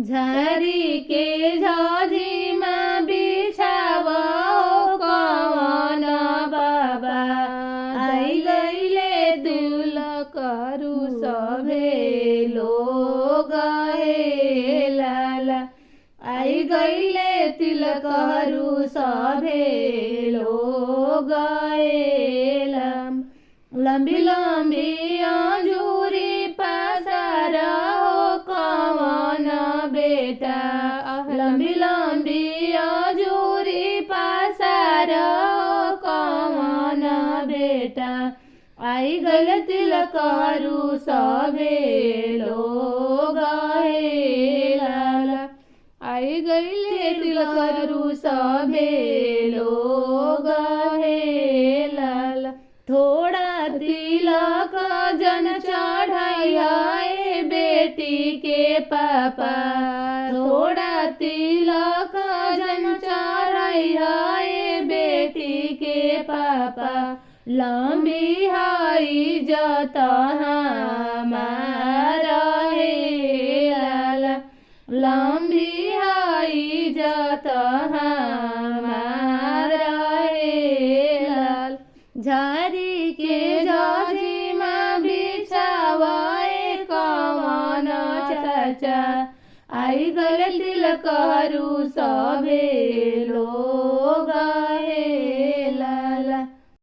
झारी के झाजी में बिछावा कवन बाबा आई गईले दुल करू सभे लोग हे लाला आई गईले तिलक हरू सभे लोग हे लंबी लंबी अंजूरी पसार हो कवन बेटा लंबी लंबी अंजूरी पसार हो कवन बेटा आई गल तिलक हरू सभे लोग हे लाला आई गईले तिलक हरू सभे लोग हे लाला थोड़ा तिलक जन चढ़ाया बेटी के पापा थोड़ा तिलक जन चढ़ाया बेटी के पापा लंबी हाई जता हमारा हे लाला लंबी हाई जता हमारा हे लाल झारी के झाजी में बिछावाए कवन चाचा आई गल तिलक हरू सभे लोग हे